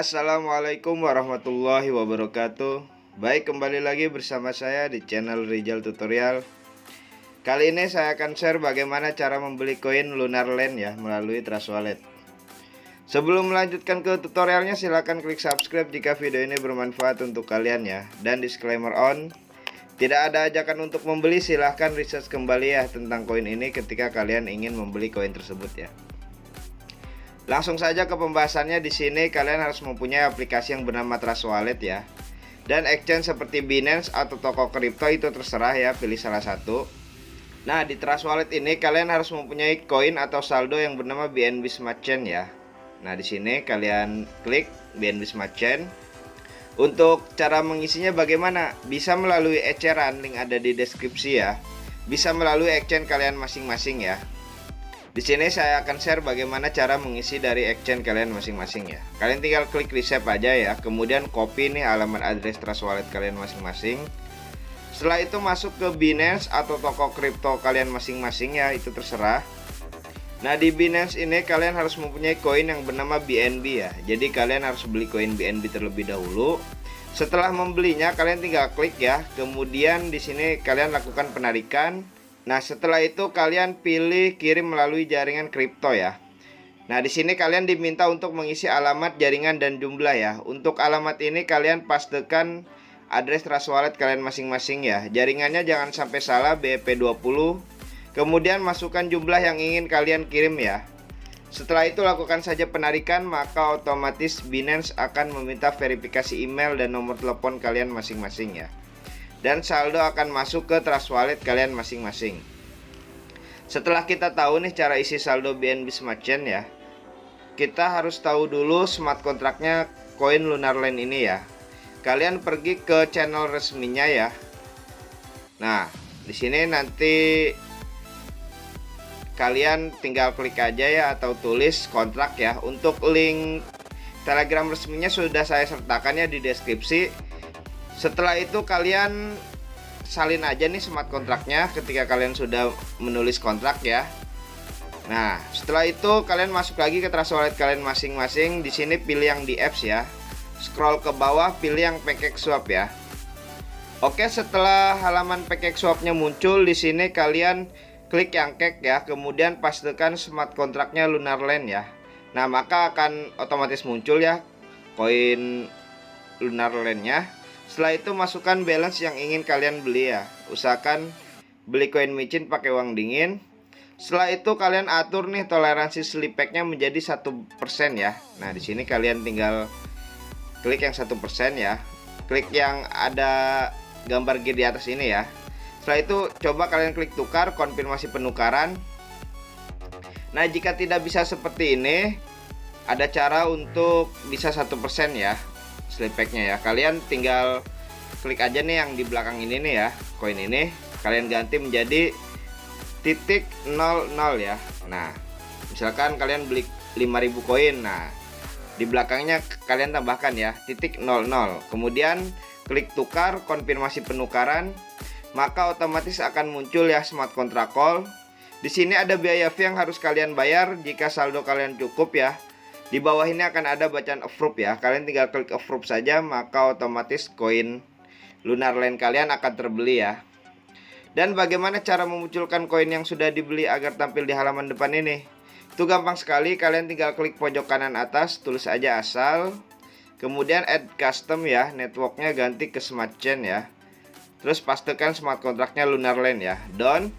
Assalamualaikum warahmatullahi wabarakatuh. Baik, kembali lagi bersama saya di channel Rizal Tutorial. Kali ini saya akan share bagaimana cara membeli koin Lunar Land ya melalui Trust Wallet. Sebelum melanjutkan ke tutorialnya, silahkan klik subscribe jika video ini bermanfaat untuk kalian ya. Dan disclaimer on, tidak ada ajakan untuk membeli, silahkan research kembali ya tentang koin ini ketika kalian ingin membeli koin tersebut ya. Langsung saja ke pembahasannya. Di sini kalian harus mempunyai aplikasi yang bernama Trust Wallet ya. Dan exchange seperti Binance atau toko kripto itu terserah ya, pilih salah satu. Nah, di Trust Wallet ini kalian harus mempunyai koin atau saldo yang bernama BNB Smart Chain ya. Nah, di sini kalian klik BNB Smart Chain. Untuk cara mengisinya bagaimana? Bisa melalui eceran, link ada di deskripsi ya. Bisa melalui exchange kalian masing-masing ya. Di sini saya akan share bagaimana cara mengisi dari exchange kalian masing-masing ya. Kalian tinggal klik receive aja ya. Kemudian copy nih alamat address Trust Wallet kalian masing-masing. Setelah itu masuk ke Binance atau toko kripto kalian masing-masing ya, itu terserah. Nah, di Binance ini kalian harus mempunyai koin yang bernama BNB ya. Jadi kalian harus beli koin BNB terlebih dahulu. Setelah membelinya kalian tinggal klik ya. Kemudian di sini kalian lakukan penarikan. Nah, setelah itu kalian pilih kirim melalui jaringan kripto ya. Nah, di sini kalian diminta untuk mengisi alamat, jaringan, dan jumlah ya. Untuk alamat ini kalian pastekan address Trust Wallet kalian masing-masing ya. Jaringannya jangan sampai salah, BEP20. Kemudian masukkan jumlah yang ingin kalian kirim ya. Setelah itu lakukan saja penarikan, maka otomatis Binance akan meminta verifikasi email dan nomor telepon kalian masing-masing ya. Dan saldo akan masuk ke Trust Wallet kalian masing-masing. Setelah kita tahu nih cara isi saldo BNB Smart Chain ya, kita harus tahu dulu smart kontraknya koin Lunar Land ini ya. Kalian pergi ke channel resminya ya. Nah, di sini nanti kalian tinggal klik aja ya atau tulis kontrak ya. Untuk link Telegram resminya sudah saya sertakan ya di deskripsi. Setelah itu kalian salin aja nih smart kontraknya ketika kalian sudah menulis kontrak ya. Nah, setelah itu kalian masuk lagi ke Trust Wallet kalian masing-masing. Di sini pilih yang di apps ya. Scroll ke bawah, pilih yang PancakeSwap ya. Oke, setelah halaman PancakeSwapnya muncul, di sini kalian klik yang cake ya. Kemudian pastekan smart kontraknya Lunar Land ya. Nah, maka akan otomatis muncul ya koin Lunar Land-nya. Setelah itu masukkan balance yang ingin kalian beli ya. Usahakan beli koin micin pakai uang dingin. Setelah itu kalian atur nih toleransi slip pack-nya menjadi 1% ya. Nah, di sini kalian tinggal klik yang 1% ya. Klik yang ada gambar gear di atas ini ya. Setelah itu coba kalian klik tukar, konfirmasi penukaran. Nah, jika tidak bisa seperti ini, ada cara untuk bisa 1% ya slip pack-nya ya. Kalian tinggal klik aja nih yang di belakang ini nih ya, koin ini kalian ganti menjadi titik 00 ya. Nah, misalkan kalian beli 5000 koin, nah di belakangnya kalian tambahkan ya titik 00. Kemudian klik tukar, konfirmasi penukaran, maka otomatis akan muncul ya smart contract call. Di sini ada biaya fee yang harus kalian bayar jika saldo kalian cukup ya. Di bawah ini akan ada bacaan approve ya. Kalian tinggal klik approve saja, maka otomatis koin Lunar Land kalian akan terbeli ya. Dan bagaimana cara memunculkan koin yang sudah dibeli agar tampil di halaman depan ini? Itu gampang sekali. Kalian tinggal klik pojok kanan atas, tulis aja asal. Kemudian add custom ya, networknya ganti ke Smart Chain ya. Terus pastekan smart kontraknya Lunar Land ya, done.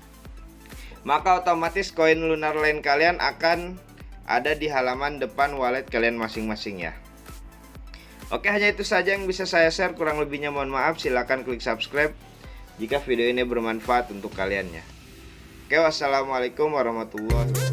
Maka otomatis koin Lunar Land kalian akan ada di halaman depan wallet kalian masing-masing ya. Oke, hanya itu saja yang bisa saya share. Kurang lebihnya mohon maaf. Silahkan klik subscribe jika video ini bermanfaat untuk kalian ya. Oke, wassalamualaikum warahmatullahi wabarakatuh.